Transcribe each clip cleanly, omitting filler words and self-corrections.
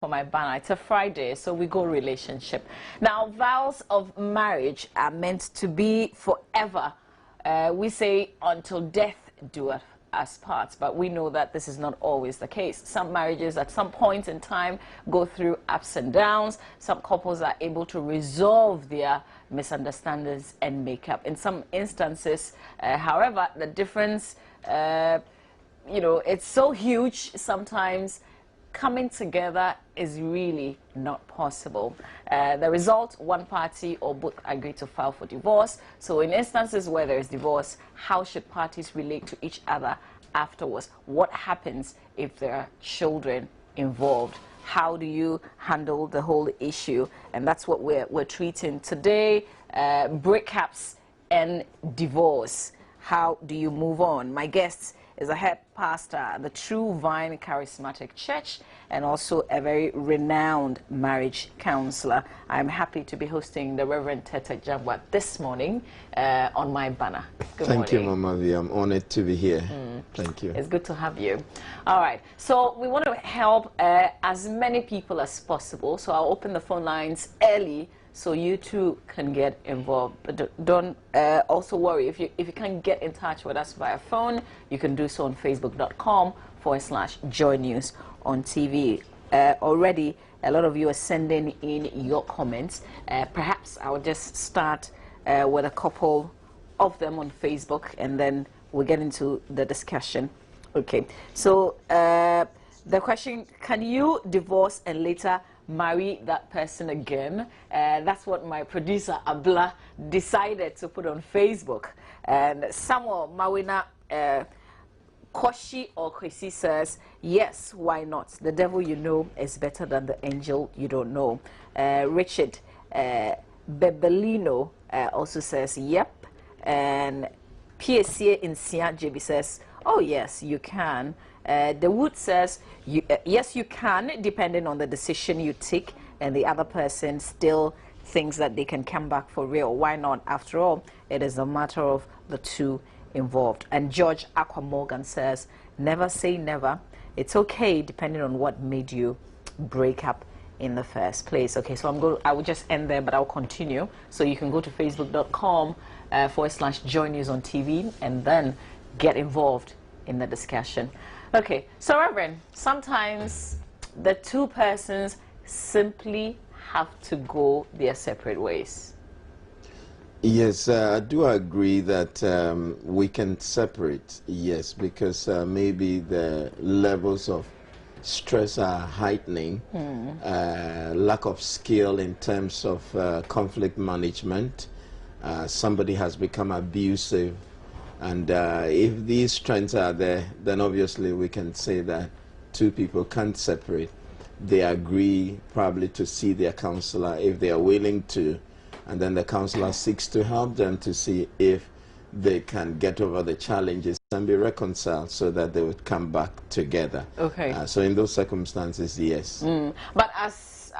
For my banner. It's a Friday, so we go relationship. Now, vows of marriage are meant to be forever. We say until death do us part, but we know that this is not always the case. Some marriages at some point in time go through ups and downs. Some couples are able to resolve their misunderstandings and make up. In some instances, however, the difference, it's so huge sometimes. Coming together is really not possible. The result, one party or both agree to file for divorce. So in instances where there is divorce, how should parties relate to each other afterwards? What happens if there are children involved? How do you handle the whole issue? And that's what we're treating today. Breakups and divorce. How do you move on? My guest is a head pastor at the True Vine Charismatic Church and also a very renowned marriage counselor. I'm happy to be hosting the Reverend Tete Jabwa this morning on my banner. Good morning. Thank you, Mama V. I'm honored to be here. Thank you. It's good to have you. All right. So we want to help as many people as possible. So I'll open the phone lines early so you too can get involved. But don't also worry, if you can't get in touch with us via phone, you can do so on facebook.com/Joy News on TV. Already, a lot of you are sending in your comments. Perhaps I'll just start with a couple of them on Facebook, and then we'll get into the discussion. Okay, so the question, can you divorce and later marry that person again? That's what my producer Abla decided to put on Facebook. And Samuel Mawina Koshi or Kwesi says, yes, why not? The devil you know is better than the angel you don't know. Richard Bebelino also says, yep. And PSA in Sia JB says, oh yes, you can. The Wood says, yes, you can, depending on the decision you take, and the other person still thinks that they can come back for real. Why not? After all, it is a matter of the two involved. And George Aquamorgan says, never say never. It's okay, depending on what made you break up in the first place. Okay, so I will just end there, but I'll continue. So you can go to facebook.com/Joy News on TV and then get involved in the discussion. Okay, so Reverend, sometimes the two persons simply have to go their separate ways. Yes, I do agree that we can separate, yes, because maybe the levels of stress are heightening, lack of skill in terms of conflict management, somebody has become abusive. And if these trends are there, then obviously we can say that two people can't separate. They agree probably to see their counselor if they are willing to, and then the counselor seeks to help them to see if they can get over the challenges and be reconciled so that they would come back together. Okay. So in those circumstances, yes. But as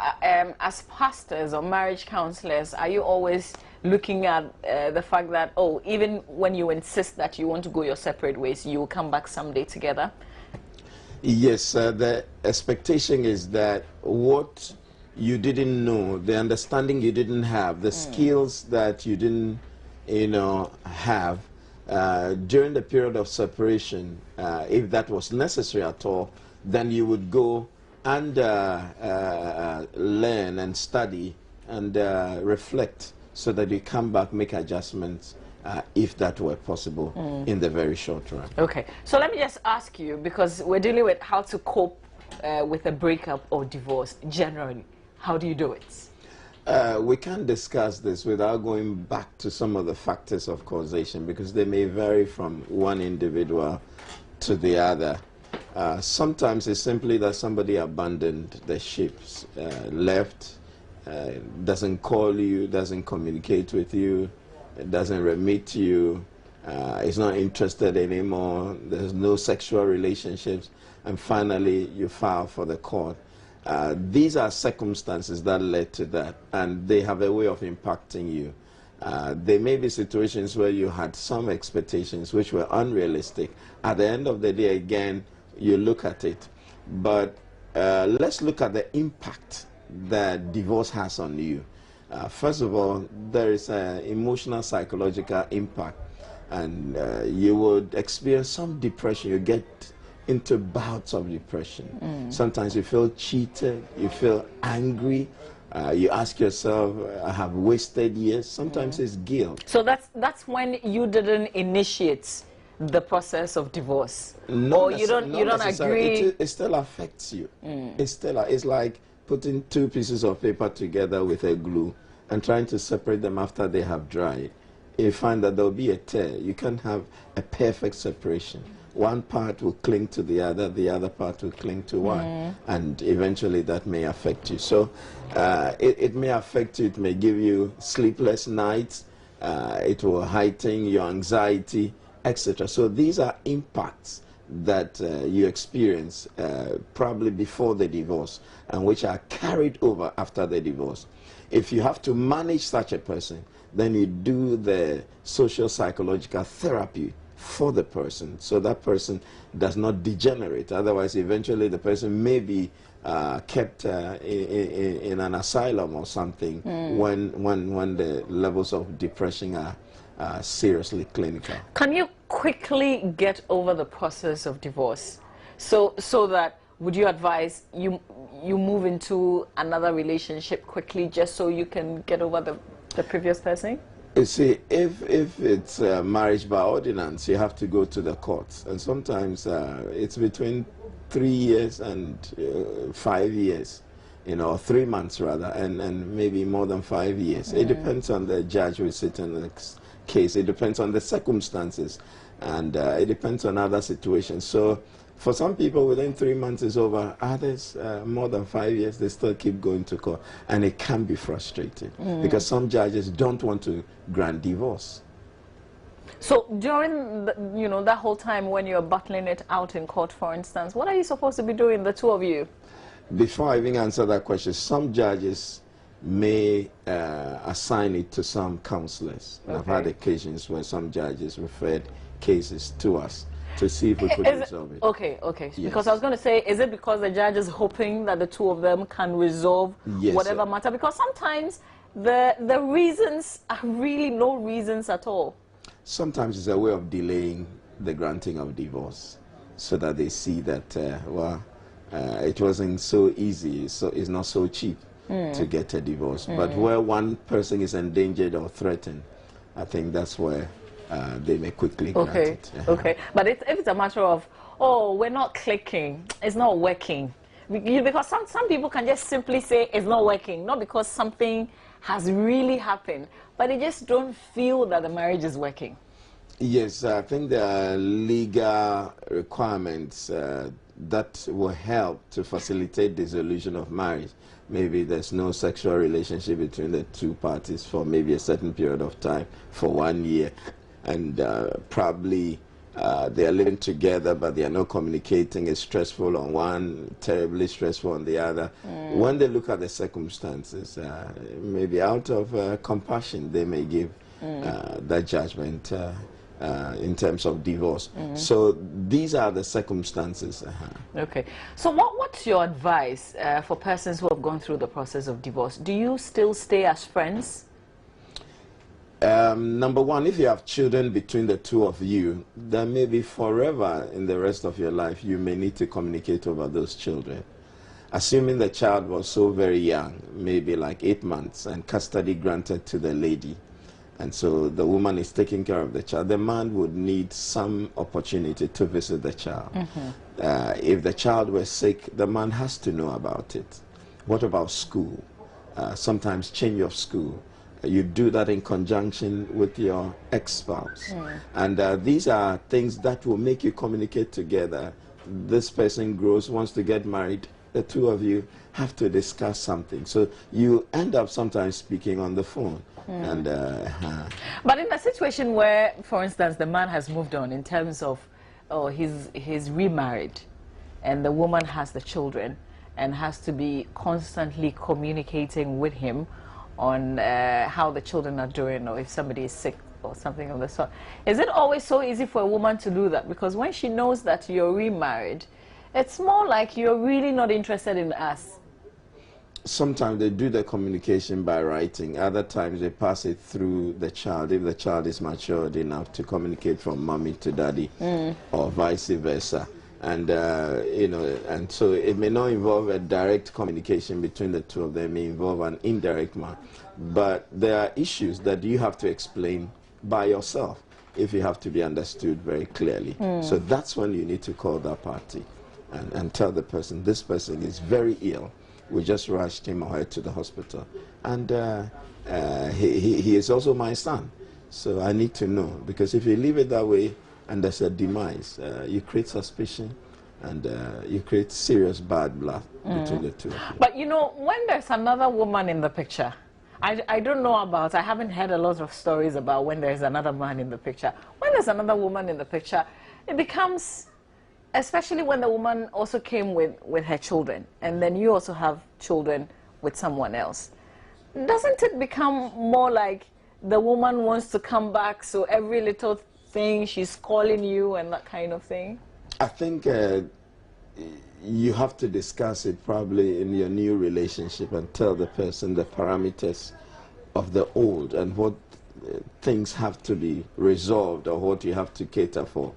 pastors or marriage counselors, are you always looking at the fact that, oh, even when you insist that you want to go your separate ways, you will come back someday together? Yes, the expectation is that what you didn't know, the understanding you didn't have, the skills that you didn't, have during the period of separation, if that was necessary at all, then you would go and learn and study and reflect so that you come back, make adjustments if that were possible in the very short run. Okay, so let me just ask you, because we're dealing with how to cope with a breakup or divorce generally. How do you do it? We can't discuss this without going back to some of the factors of causation, because they may vary from one individual to the other. Sometimes it's simply that somebody abandoned the ships, left, doesn't call you, doesn't communicate with you, doesn't remit you, is not interested anymore, there's no sexual relationships, and finally you file for the court. These are circumstances that led to that, and they have a way of impacting you. There may be situations where you had some expectations which were unrealistic. At the end of the day, again, you look at it. But let's look at the impact that divorce has on you. First of all, there is an emotional, psychological impact, and you would experience some depression. You get into bouts of depression. Sometimes you feel cheated, you feel angry, you ask yourself, I have wasted years. Sometimes it's guilt. So that's when you didn't initiate the process of divorce, Not or you don't agree. It still affects you. It's like putting two pieces of paper together with a glue and trying to separate them after they have dried. You find that there'll be a tear. You can't have a perfect separation. One part will cling to the other part will cling to one, and eventually that may affect you. So it may affect you, it may give you sleepless nights, it will heighten your anxiety, etc. So these are impacts that you experience probably before the divorce, and which are carried over after the divorce. If you have to manage such a person, then you do the social psychological therapy for the person, so that person does not degenerate. Otherwise, eventually the person may be kept in an asylum or something when the levels of depression are seriously clinical. Can you quickly get over the process of divorce? So that, would you advise you move into another relationship quickly just so you can get over the previous person? You see, if it's marriage by ordinance, you have to go to the courts, and sometimes it's between 3 years and 5 years, 3 months rather, and maybe more than 5 years. It depends on the judge who is sitting in the case. It depends on the circumstances, and it depends on other situations. So for some people, within 3 months is over. Others, more than 5 years, they still keep going to court. And it can be frustrating because some judges don't want to grant divorce. So during that whole time when you're battling it out in court, for instance, what are you supposed to be doing, the two of you? Before I even answer that question, some judges may assign it to some counselors. Okay. I've had occasions when some judges referred cases to us to see if we could resolve it. Okay. Yes. Because I was going to say, is it because the judge is hoping that the two of them can resolve whatever matter? Because sometimes the reasons are really no reasons at all. Sometimes it's a way of delaying the granting of divorce, so that they see that, it wasn't so easy, so it's not so cheap to get a divorce. But where one person is endangered or threatened, I think that's where they may quickly grant it. Okay, but if it's a matter of, oh, we're not clicking, it's not working, because some people can just simply say it's not working, not because something has really happened, but they just don't feel that the marriage is working. Yes, I think there are legal requirements that will help to facilitate dissolution of marriage. Maybe there's no sexual relationship between the two parties for maybe a certain period of time, for 1 year. And probably they are living together, but they are not communicating. It's stressful on one, terribly stressful on the other. When they look at the circumstances, maybe out of compassion, they may give that judgment in terms of divorce. So these are the circumstances. Okay. So what's your advice for persons who have gone through the process of divorce? Do you still stay as friends? Number one, if you have children between the two of you, then maybe forever in the rest of your life, you may need to communicate over those children. Assuming the child was so very young, maybe like 8 months, and custody granted to the lady, and so the woman is taking care of the child, the man would need some opportunity to visit the child. If the child were sick, the man has to know about it. What about school? Sometimes change of school. You do that in conjunction with your ex-spouse. And these are things that will make you communicate together. This person grows, wants to get married. The two of you have to discuss something. So you end up sometimes speaking on the phone. And but in a situation where, for instance, the man has moved on in terms of, he's remarried, and the woman has the children and has to be constantly communicating with him on how the children are doing, or if somebody is sick or something of the sort. Is it always so easy for a woman to do that? Because when she knows that you're remarried, It's more like you're really not interested in us. Sometimes they do the communication by writing. Other times they pass it through the child, if the child is matured enough to communicate from mommy to daddy, or vice versa. And and so it may not involve a direct communication between the two of them. It may involve an indirect one. But there are issues that you have to explain by yourself if you have to be understood very clearly. So that's when you need to call that party and tell the person, this person is very ill. We just rushed him or her to the hospital. And he is also my son. So I need to know. Because if you leave it that way and there's a demise, you create suspicion and you create serious bad blood between the two of you. But you know, when there's another woman in the picture, I don't know about, I haven't heard a lot of stories about when there's another man in the picture. When there's another woman in the picture, it becomes, especially when the woman also came with her children, and then you also have children with someone else. Doesn't it become more like the woman wants to come back, so every little thing she's calling you and that kind of thing? I think you have to discuss it probably in your new relationship and tell the person the parameters of the old and what things have to be resolved or what you have to cater for.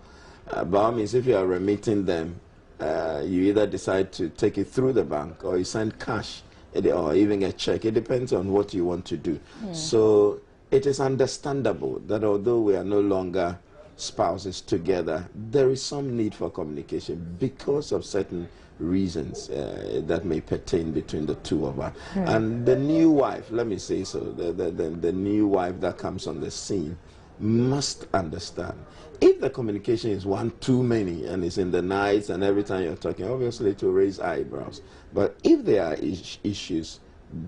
By all means, if you are remitting them, you either decide to take it through the bank or you send cash or even a check. It depends on what you want to do. So it is understandable that although we are no longer spouses together, there is some need for communication because of certain reasons that may pertain between the two of us. And the new wife, let me say so, the new wife that comes on the scene must understand. If the communication is one too many and it's in the nights and every time you're talking, obviously to raise eyebrows. But if there are issues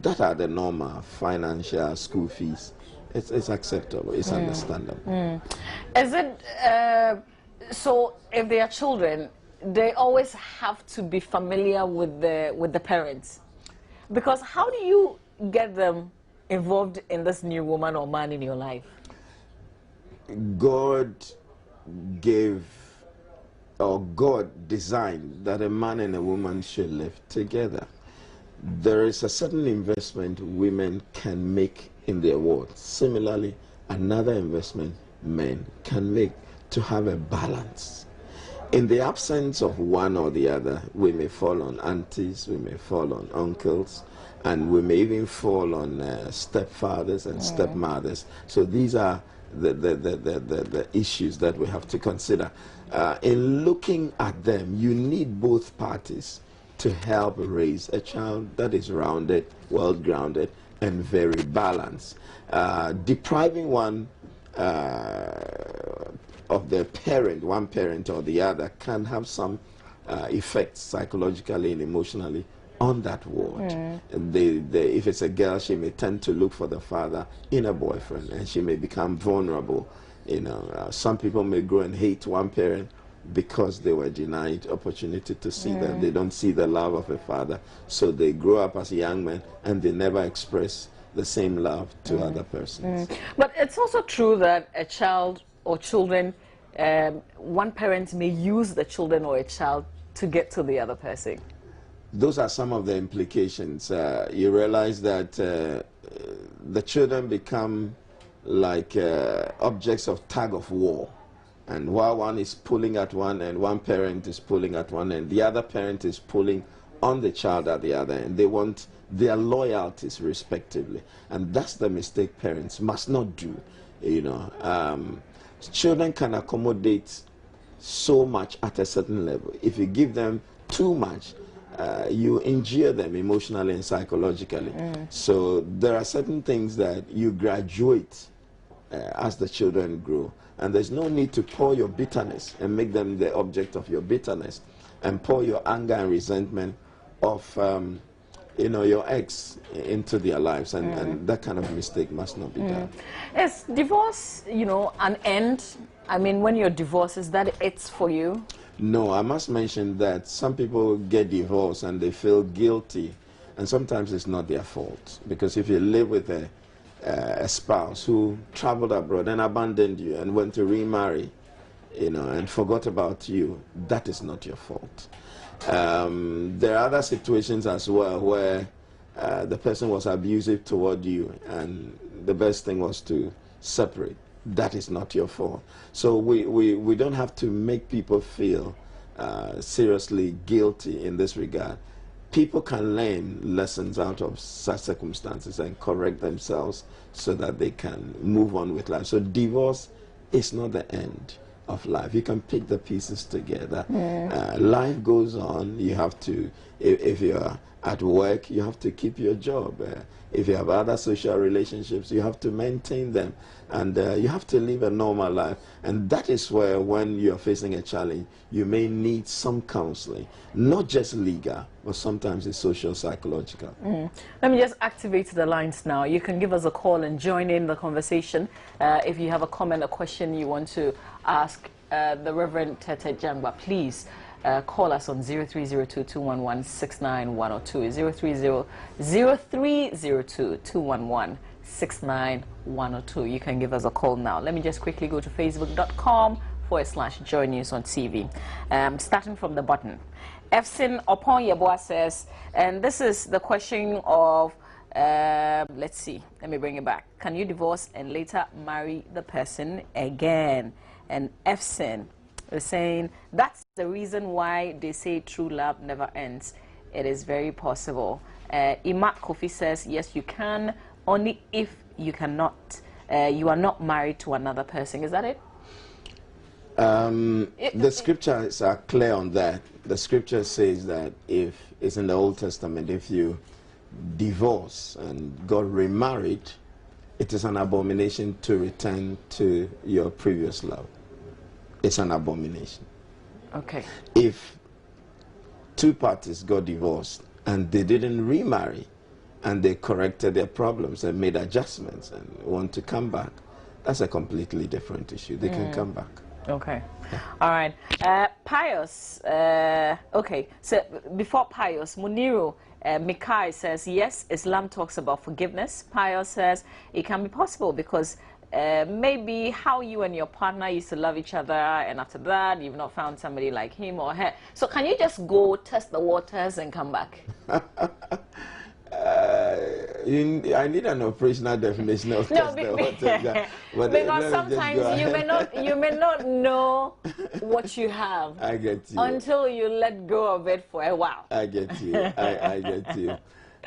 that are the normal financial school fees, it's acceptable, it's understandable. Is it, so if they are children, they always have to be familiar with the parents? Because how do you get them involved in this new woman or man in your life? God designed that a man and a woman should live together. There is a certain investment women can make in their world. Similarly, another investment men can make to have a balance. In the absence of one or the other, we may fall on aunties, we may fall on uncles, and we may even fall on stepfathers and stepmothers. So these are the issues that we have to consider. In looking at them, you need both parties to help raise a child that is rounded, well-grounded, and very balanced. Depriving one of the parent, one parent or the other, can have some effects psychologically and emotionally on that ward. If it's a girl, she may tend to look for the father in a boyfriend, and she may become vulnerable. You know, some people may grow and hate one parent because they were denied opportunity to see that. They don't see the love of a father, so they grow up as young men and they never express the same love to other persons. But it's also true that a child or children, one parent may use the children or a child to get to the other person. Those are some of the implications. You realize that the children become like objects of tug of war. And while one is pulling at one end, one parent is pulling at one end, the other parent is pulling on the child at the other end. They want their loyalties respectively. And that's the mistake parents must not do. You know, children can accommodate so much at a certain level. If you give them too much, you injure them emotionally and psychologically. So there are certain things that you graduate as the children grow. And there's no need to pour your bitterness and make them the object of your bitterness and pour your anger and resentment of your ex into their lives. And that kind of mistake must not be done. Is divorce, an end? I mean, when you're divorced, is that it's for you? No, I must mention that some people get divorced and they feel guilty, and sometimes it's not their fault. Because if you live with a spouse who traveled abroad and abandoned you and went to remarry, and forgot about you, that is not your fault. There are other situations as well where the person was abusive toward you, and the best thing was to separate. That is not your fault. So we don't have to make people feel seriously guilty in this regard. People can learn lessons out of such circumstances and correct themselves so that they can move on with life. So divorce is not the end of life. You can pick the pieces together. Life goes on. You have to, if you're at work, you have to keep your job. If you have other social relationships, you have to maintain them. And you have to live a normal life. And that is where, when you're facing a challenge, you may need some counseling. Not just legal, but sometimes it's social, psychological. Let me just activate the lines now. You can give us a call and join in the conversation. If you have a comment, a question you want to ask the Reverend Tete Jangwa, please call us on 0302-211-69102, 0302-211-69102. You can give us a call now. Let me just quickly go to facebook.com/Joy News on TV. Starting from the button. Efsin Opon Yeboah says, and this is the question of, let's see, let me bring it back. Can you divorce and later marry the person again? And Efsin is saying, that's the reason why they say true love never ends. It is very possible. Imat Kofi says, yes, you can, only if you cannot, you are not married to another person. Is that it? The scriptures are clear on that. The scripture says that if it's in the Old Testament, if you divorce and got remarried, it is an abomination to return to your previous love. It's an abomination. Okay. If two parties got divorced and they didn't remarry and they corrected their problems and made adjustments and want to come back, that's a completely different issue. They can come back. Okay. All right. Pius, okay. So before Pius, Muniru Mikai says, yes, Islam talks about forgiveness. Pius says it can be possible because maybe how you and your partner used to love each other, and after that, you've not found somebody like him or her. So can you just go test the waters and come back? I need an operational definition of test the waters. Because sometimes you may not know what you have. I get you. Until you let go of it for a while. I get you. I get you.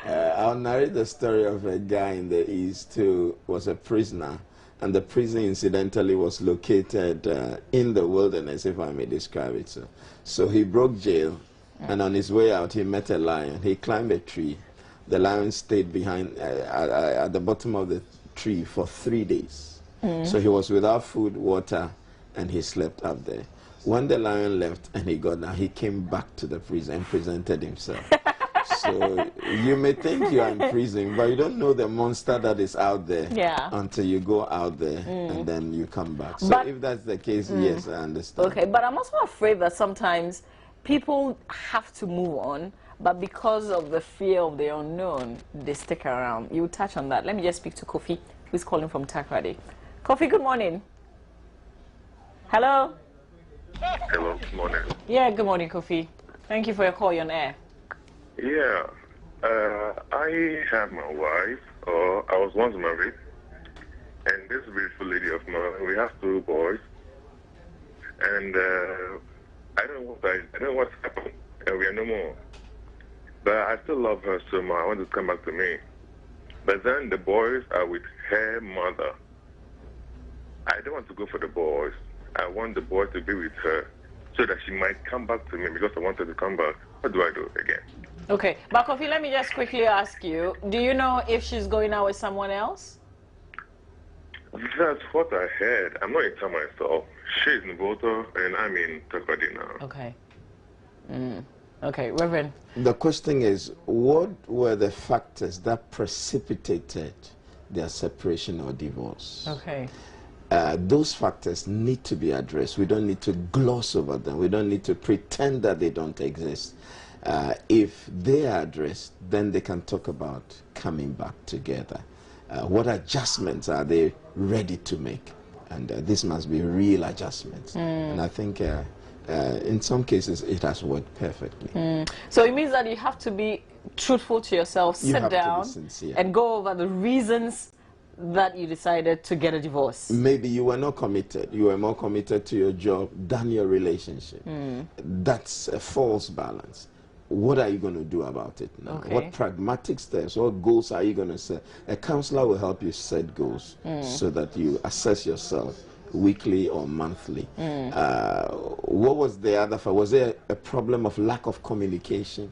I'll narrate the story of a guy in the East who was a prisoner, and the prison incidentally was located in the wilderness, if I may describe it so. So he broke jail, and on his way out he met a lion. He climbed a tree. The lion stayed behind at the bottom of the tree for 3 days. So he was without food, water, and he slept up there. When the lion left and he got down, he came back to the prison and presented himself. So you may think you are in prison, but you don't know the monster that is out there until you go out there and then you come back. So but, if that's the case, yes, I understand. Okay, but I'm also afraid that sometimes people have to move on, but because of the fear of the unknown, they stick around. You touch on that. Let me just speak to Kofi, who's calling from Takoradi. Kofi, good morning. Hello? Hello, good morning. Yeah, good morning, Kofi. Thank you for your call. You're on air. Yeah, I have my wife, or I was once married, and this beautiful lady of mine, we have 2 boys, and I don't know what's happened, and we are no more. But I still love her so much. I want to come back to me. But then the boys are with her mother. I don't want to go for the boys. I want the boy to be with her so that she might come back to me because I want her to come back. What do I do again? Okay. But Kofi, let me just quickly ask you, do you know if she's going out with someone else? That's what I heard. I'm not in town myself. She's in Volta and I'm in Takoradi now. Okay. Okay, Reverend. The question is, what were the factors that precipitated their separation or divorce? Okay. Those factors need to be addressed. We don't need to gloss over them. We don't need to pretend that they don't exist. If they are addressed, then they can talk about coming back together. What adjustments are they ready to make? and this must be real adjustments. And I think in some cases it has worked perfectly. So it means that you have to be truthful to yourself, sit down and go over the reasons that you decided to get a divorce. Maybe you were not committed. You were more committed to your job than your relationship. That's a false balance. What are you going to do about it now? Okay. What pragmatic steps, what goals are you going to set? A counselor will help you set goals so that you assess yourself weekly or monthly. What was the other? Was there a problem of lack of communication?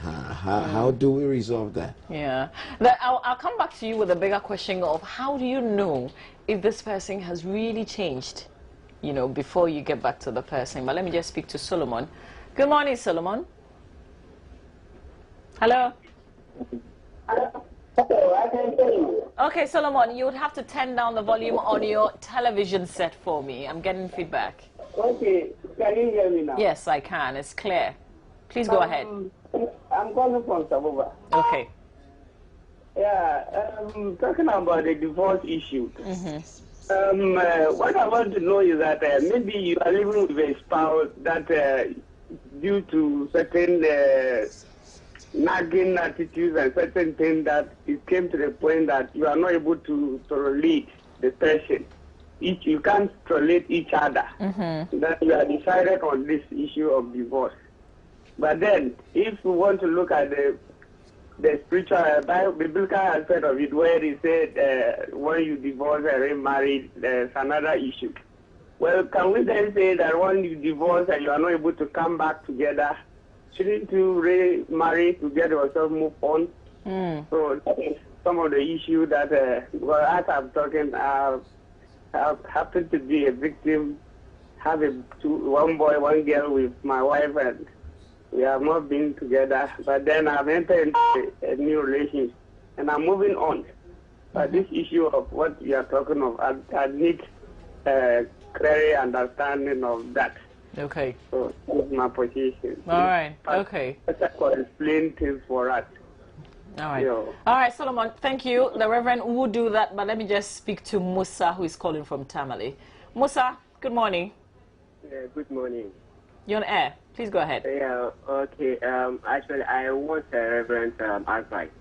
How do we resolve that? Yeah. I'll come back to you with a bigger question of how do you know if this person has really changed, you know, before you get back to the person. But let me just speak to Solomon. Good morning, Solomon. Hello? Hello, I can hear you. Okay, Solomon, you would have to turn down the volume on your television set for me. I'm getting feedback. Okay, can you hear me now? Yes, I can. It's clear. Please go ahead. I'm calling from Sabuba. Okay. Yeah, talking about the divorce issue. What I want to know is that maybe you are living with a spouse that due to certain nagging attitudes and certain things that it came to the point that you are not able to tolerate the person. You can't tolerate each other. That you have decided on this issue of divorce. But then, if we want to look at the spiritual, biblical aspect of it, where it said when you divorce and remarry, there's another issue. Well, can we then say that when you divorce and you are not able to come back together, shouldn't you remarry to get yourself move on? So that is some of the issues that, well, as I'm talking, I happen to be a victim, have one boy, one girl with my wife, and we have not been together. But then I've entered into a new relationship, and I'm moving on. But this issue of what you are talking of, I need clear understanding of that. Okay. So that's my position. All right. Okay. That could explain things for us. All right. All right, Solomon, thank you. The Reverend will do that, but let me just speak to Musa, who is calling from Tamale. Musa, good morning. Good morning. You're on air. Please go ahead. Yeah, okay. Actually, I want a Reverend advice.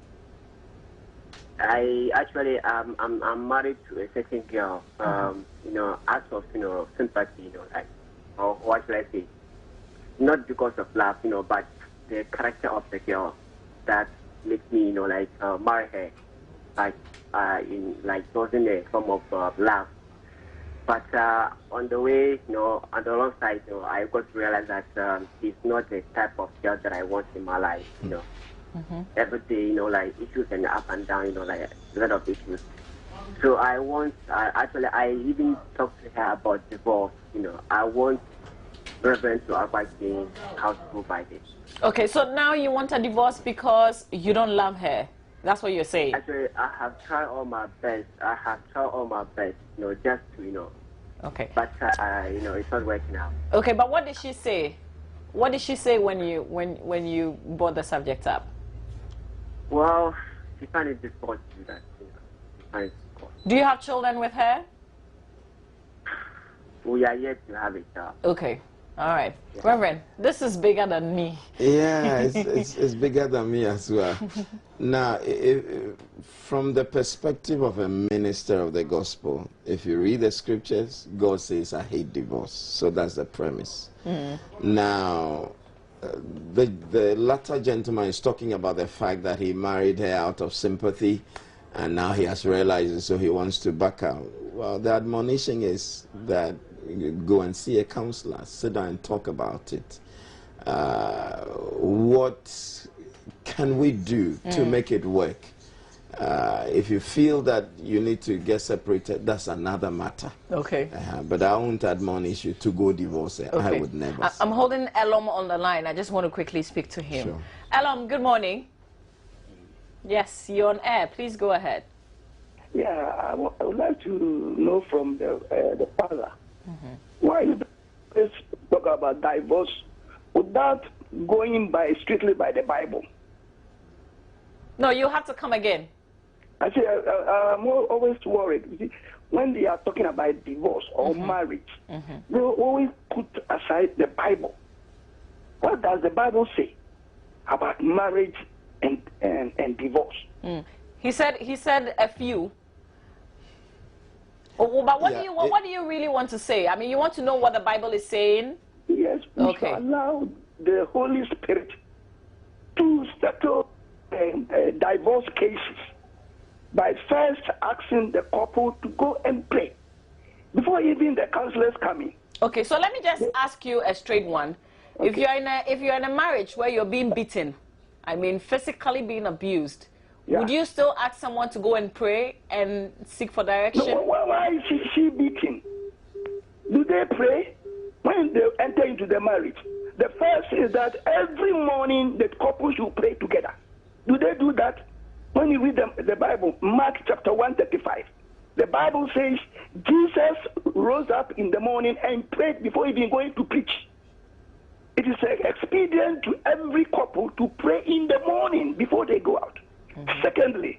I'm married to a certain girl. You know, out of sympathy, like, or what should I say? Not because of love, but the character of the girl that makes me, marry her, it wasn't a form of love. But on the way, on the wrong side, I got to realize that she's not the type of girl that I want in my life, Every day, issues and up and down, a lot of issues. So I even talked to her about divorce, I want Reverend to advise me how to go by this. Okay, so now you want a divorce because you don't love her. That's what you're saying. Actually, I have tried all my best. Just to, Okay. But it's not working out. Okay, but what did she say? What did she say when you brought the subject up? Well, she found it difficult to do that. She found it difficult. Do you have children with her? We are yet to have a child. Okay. All right. Yeah. Reverend, this is bigger than me. Yeah, it's bigger than me as well. Now, from the perspective of a minister of the gospel, if you read the scriptures, God says, I hate divorce. So that's the premise. Now, the latter gentleman is talking about the fact that he married her out of sympathy, and now he has realized it, so he wants to back out. Well, the admonition is that go and see a counselor, sit down and talk about it. What can we do to make it work? If you feel that you need to get separated, that's another matter. Okay. But I won't admonish you to go divorce. Okay. I would never. I'm holding Elom on the line. I just want to quickly speak to him. Sure. Elom, good morning. Yes, you're on air. Please go ahead. Yeah, I would like to know from the father. Why you talk about divorce without going strictly by the Bible? No, you have to come again. I say I'm always worried. You see, when they are talking about divorce or marriage, they always put aside the Bible. What does the Bible say about marriage and divorce? He said a few. Oh, but what do you really want to say? I mean, you want to know what the Bible is saying? Yes, we should allow the Holy Spirit to settle divorce cases by first asking the couple to go and pray before even the counselors come in. Okay, so let me just ask you a straight one. Okay. If you're in a marriage where you're being beaten, I mean physically being abused, would you still ask someone to go and pray and seek for direction? No, why is she beaten? Do they pray when they enter into the marriage? The first is that every morning the couple should pray together. Do they do that? When you read the Bible, Mark chapter 1:35, the Bible says Jesus rose up in the morning and prayed before even going to preach. It is expedient to every couple to pray in the morning before they go out. Secondly,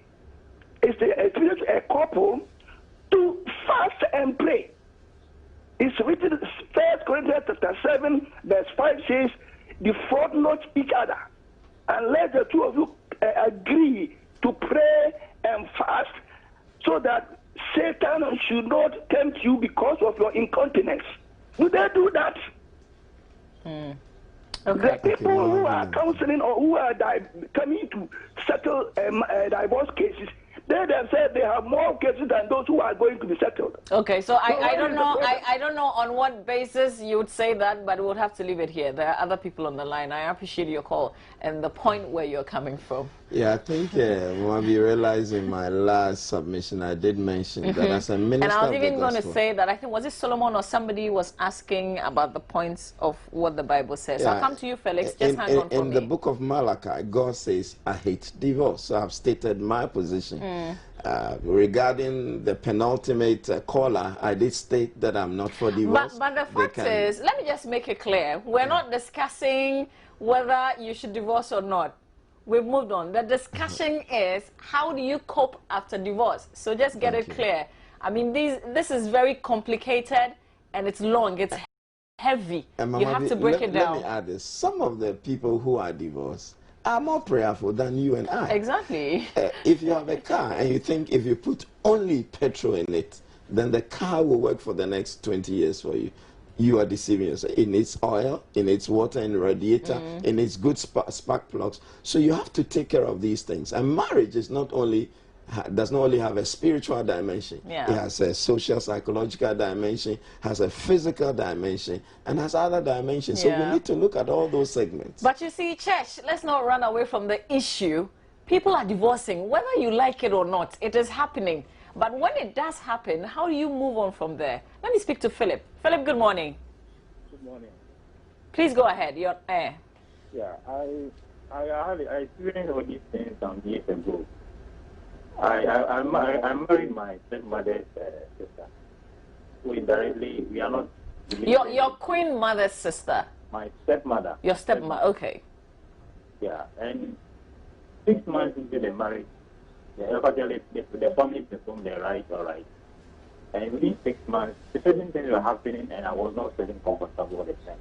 it's expedient to a couple to fast and pray. It's written, 1 Corinthians chapter 7, verse 5 says, defraud not each other, and let the two of you agree to pray and fast, so that Satan should not tempt you because of your incontinence. Do they do that? Okay. The people who are counseling or who are coming to settle divorce cases, they themselves, they have more cases than those who are going to be settled. Okay, so I don't know. I don't know on what basis you would say that, but we'll have to leave it here. There are other people on the line. I appreciate your call and the point where you're coming from. Yeah, I think when we realized in my last submission, I did mention that as a minister, and I was even going to say that I think was it Solomon or somebody was asking about the points of what the Bible says. So I'll come to you, Felix. Just hang on for me. In the book of Malachi, God says, "I hate divorce." So I've stated my position. Regarding the penultimate caller, I did state that I'm not for divorce. But the fact is, let me just make it clear: we're not discussing whether you should divorce or not. We've moved on. The discussion is how do you cope after divorce? So just get it clear. I mean, this is very complicated and it's long. It's heavy. You have to break it down. Let me add this. Some of the people who are divorced are more prayerful than you and I. Exactly. If you have a car and you think if you put only petrol in it, then the car will work for the next 20 years for you. You are deceiving yourself. It needs oil, it needs water in the radiator, it needs good spark plugs. So you have to take care of these things. And marriage is not only does not only have a spiritual dimension, it has a social, psychological dimension, has a physical dimension, and has other dimensions. So we need to look at all those segments. But you see, church, let's not run away from the issue. People are divorcing, whether you like it or not. It is happening. But when it does happen, how do you move on from there? Let me speak to Philip. Philip, good morning. Good morning. Please go ahead. You're on air. Yeah, I experienced all these things some years ago. I married my stepmother's sister. We are not... Your queen mother's sister? My stepmother. Your stepmother, okay. Yeah, and 6 months into the marriage, the family performed the right, all right. And within 6 months, certain things were happening and I was not feeling comfortable at the time.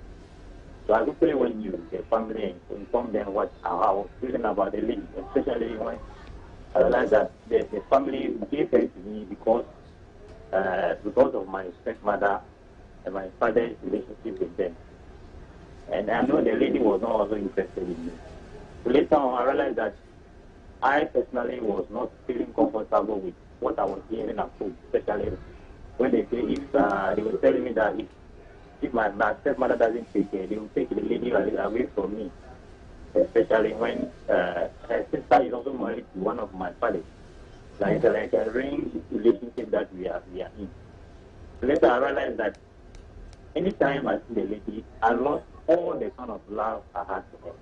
So I quickly went to the family and informed them what I was feeling about the lady, especially when I realized that the family gave her to me because of my stepmother and my father's relationship with them. And I know the lady was not also interested in me. So later on, I realized that I personally was not feeling comfortable with what I was hearing at home, especially when they say they were telling me that if my stepmother doesn't take care, they will take the lady away from me, especially when her sister is also married to one of my fathers. Like a arranged relationship that we are in. So later I realized that anytime I see the lady, I lost all the kind of love I had for her.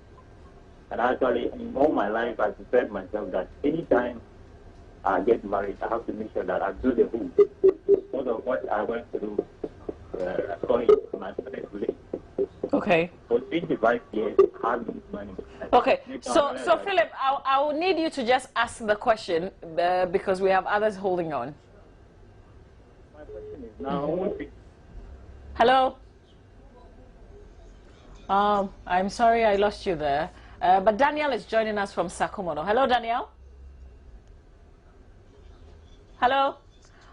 And actually, in all my life, I prepared myself that anytime I get married, I have to make sure that I do the whole. Because of what I went through, going to my father's relationship. Okay. For 25 years, I have been money. Okay. So Philip, I will need you to just ask the question because we have others holding on. Now, Hello? I'm sorry I lost you there. But Daniel is joining us from Sakumono. Hello, Daniel? Hello?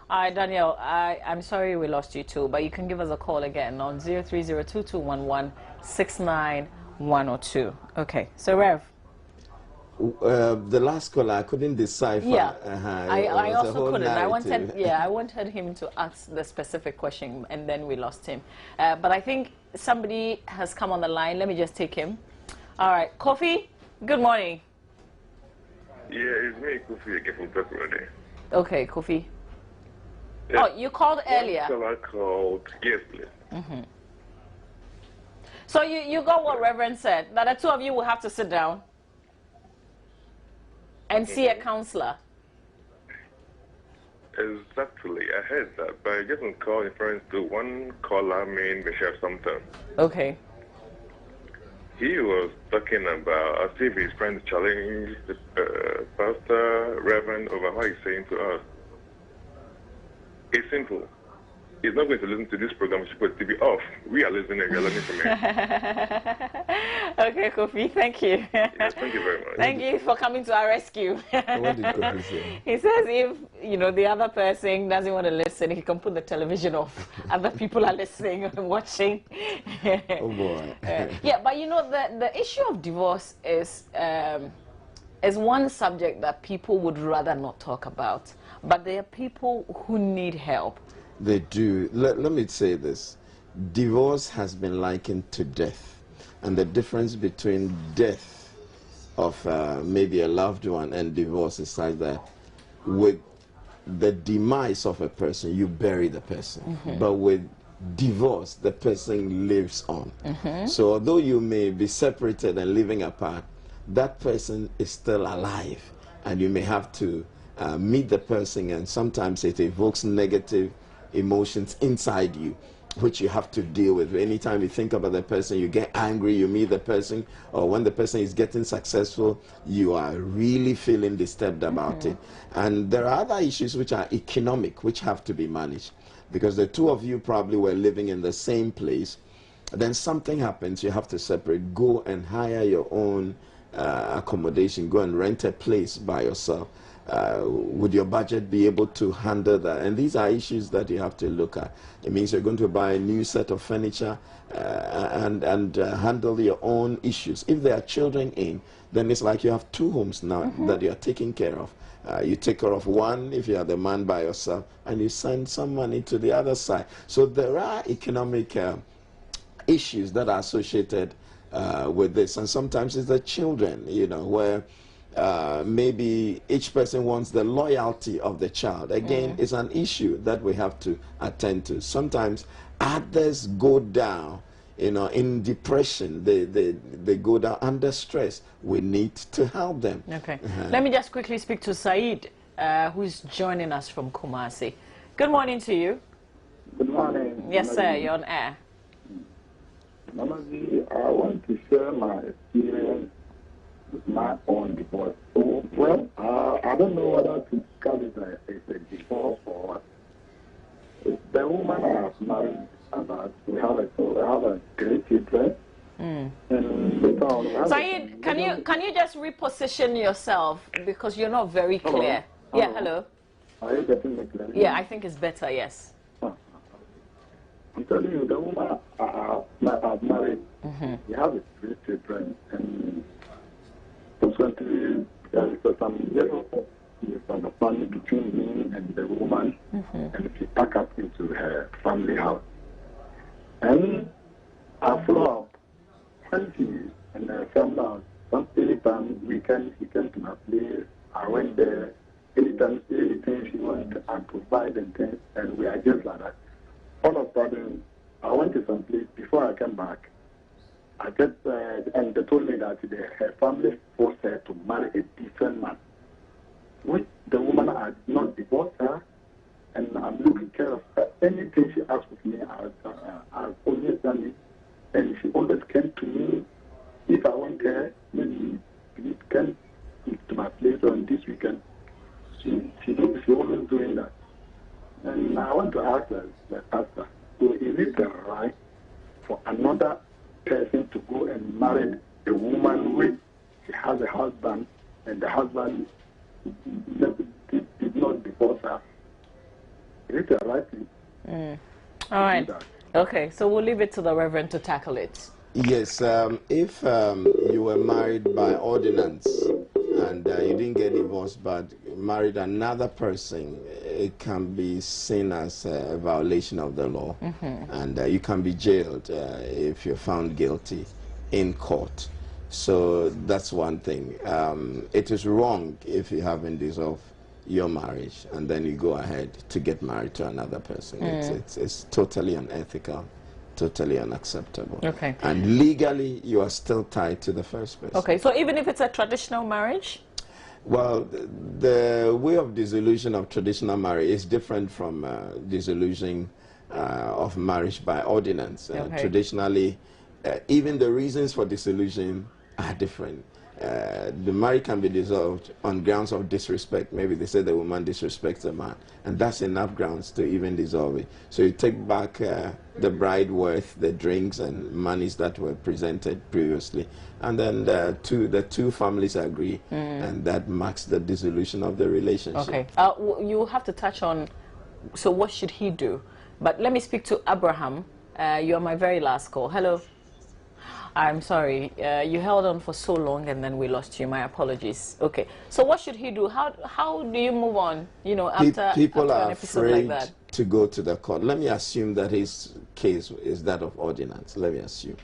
Hi, Daniel. I'm sorry we lost you too, but you can give us a call again on 03022116910. Okay, so Rev. The last caller, I couldn't decipher. Yeah, It I was a also whole couldn't. narrative. I wanted him to ask the specific question, and then we lost him. But I think somebody has come on the line. Let me just take him. All right, Kofi. Good morning. Yeah, it's me, Kofi, again from Pepperoni. Okay, Kofi. Yeah. Oh, you called earlier. So I called, yes, please. So you got what Reverend said, that the two of you will have to sit down and see a counselor. Exactly, I heard that, but I just want to call in reference to one caller, main Bishop something. Okay. He was talking about as if he's trying to challenge the pastor, Reverend, over what he's saying to us. It's simple. He's not going to listen to this program. He's supposed to be off. We are listening. We are learning from him. Okay, Kofi, thank you. Yes, thank you very much. Thank you for coming to our rescue. What did Kofi say? He says if, the other person doesn't want to listen, he can put the television off. Other people are listening and watching. Oh, boy. Yeah, but the issue of divorce is one subject that people would rather not talk about. But there are people who need help. They do. Let me say this. Divorce has been likened to death. And the difference between death of maybe a loved one and divorce is such that with the demise of a person, you bury the person. But with divorce, the person lives on. So although you may be separated and living apart, that person is still alive. And you may have to meet the person, and sometimes it evokes negative emotions inside you, which you have to deal with. Anytime you think about the person, you get angry, you meet the person, or when the person is getting successful, you are really feeling disturbed about it. And there are other issues which are economic, which have to be managed. Because the two of you probably were living in the same place, then something happens, you have to separate. Go and hire your own accommodation, go and rent a place by yourself. Would your budget be able to handle that? And these are issues that you have to look at. It means you're going to buy a new set of furniture and handle your own issues. If there are children in, then it's like you have two homes now that you are taking care of. You take care of one if you are the man by yourself, and you send some money to the other side. So there are economic issues that are associated with this. And sometimes it's the children, where maybe each person wants the loyalty of the child. Again, it's an issue that we have to attend to. Sometimes others go down, in depression. They go down under stress. We need to help them. Okay. Let me just quickly speak to Said, who's joining us from Kumasi. Good morning to you. Good morning. Yes, sir. You're on air. Mamaji, I want to share my experience with my own divorce. So, well, I don't know whether to call it a divorce or what. The woman I have married, we have a great children. And later on, Said, can you just reposition yourself because you're not very clear? Hello. Yeah, hello. Are you getting me clear? Yeah, I think it's better. Yes. I'm telling you, the woman I've married, we have a great children, and consequently, there is some little misunderstanding between me and the woman, and she packed up into her family house. And I follow up. When she and her family house, anytime weekend, she came to my place, I went there. Anytime, anything she wanted, I provide and things, and we are just like that. All of a sudden, I went to some place. Before I came back, I just and they told me that her family forced her to marry a different man, which the woman had not divorced her, and I'm looking care of her. Anything she asked of me, I've always done it, and she always came to me. If I want her, maybe she can to my place on this weekend. She always doing that. And I want to ask the pastor, so is it right for another person to go and marry a woman with she has a husband and the husband did not divorce her? Is it a right thing? All right. Okay, so we'll leave it to the Reverend to tackle it. Yes, if you were married by ordinance and you didn't get divorced but married another person, it can be seen as a violation of the law. And you can be jailed if you're found guilty in court. So that's one thing. It is wrong if you haven't dissolved your marriage and then you go ahead to get married to another person. It's totally unethical, totally unacceptable. Okay. And legally, you are still tied to the first person. Okay, so even if it's a traditional marriage? Well, the way of dissolution of traditional marriage is different from dissolution of marriage by ordinance. Okay. Traditionally, even the reasons for dissolution are different. The marriage can be dissolved on grounds of disrespect. Maybe they say the woman disrespects the man, and that's enough grounds to even dissolve it. So you take back the bride worth, the drinks and monies that were presented previously, and then the two families agree, and that marks the dissolution of the relationship. Okay. You have to touch on, so what should he do? But let me speak to Abraham. You are my very last call. Hello. I'm sorry, you held on for so long and then we lost you. My apologies. Okay, so what should he do? How do you move on, you know, after, people after are an episode like that? to go to the court. Let me assume that his case is that of ordinance. Let me assume.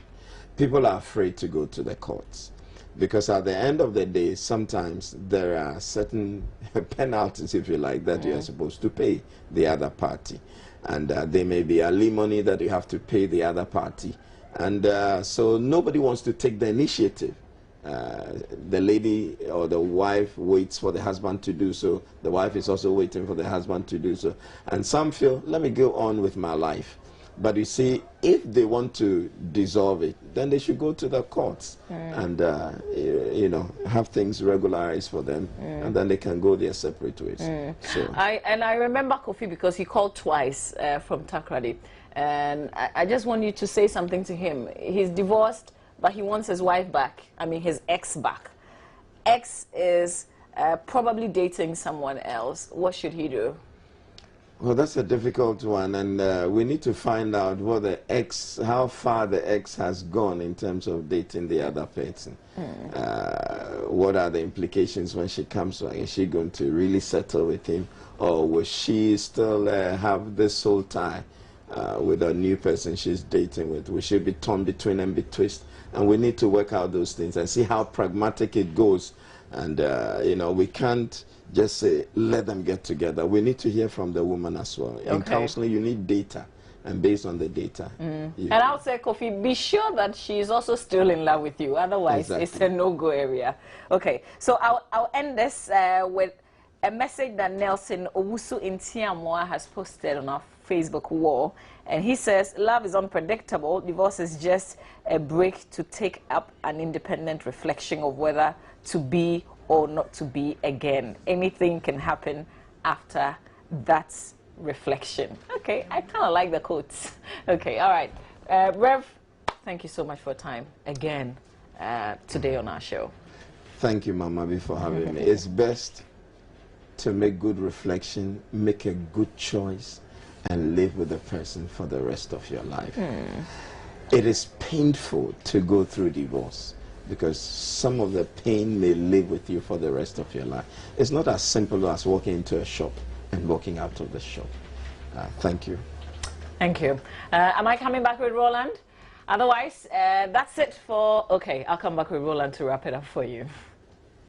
People are afraid to go to the courts because at the end of the day, sometimes there are certain penalties, if you like, that you are supposed to pay the other party. And there may be alimony that you have to pay the other party. And so nobody wants to take the initiative. The lady or the wife waits for the husband to do so. The wife is also waiting for the husband to do so. And some feel, let me go on with my life. But you see, if they want to dissolve it, then they should go to the courts and, you know, have things regularized for them. And then they can go their separate ways. So. I remember Kofi because he called twice from Takrady. And I just want you to say something to him. He's divorced, but he wants his wife back. I mean, his ex back. Ex is probably dating someone else. What should he do? Well, that's a difficult one, and we need to find out what how far the ex has gone in terms of dating the other person. What are the implications when she comes back? Is she going to really settle with him, or will she still have this soul tie with a new person she's dating with? Will she be torn between and betwist? And we need to work out those things and see how pragmatic it goes. And, you know, we can't just say, let them get together. We need to hear from the woman as well. Okay. In counseling, you need data. And based on the data. And I would say, Kofi, be sure that she's also still in love with you. Otherwise, it's a no-go area. Okay, so I'll end this with a message that Nelson Owusu Intiamwa has posted on our Facebook wall. And he says, love is unpredictable. Divorce is just a break to take up an independent reflection of whether to be or not to be again. Anything can happen after that reflection. Okay, I kind of like the quotes. Okay, all right. Rev, thank you so much for your time again today on our show. Thank you, Mama B, for having me. It's best to make good reflection, make a good choice, and live with the person for the rest of your life. It is painful to go through divorce because some of the pain may live with you for the rest of your life. It's not as simple as walking into a shop and walking out of the shop. Thank you. Thank you. Am I coming back with Roland? Otherwise, that's it for... Okay, I'll come back with Roland to wrap it up for you.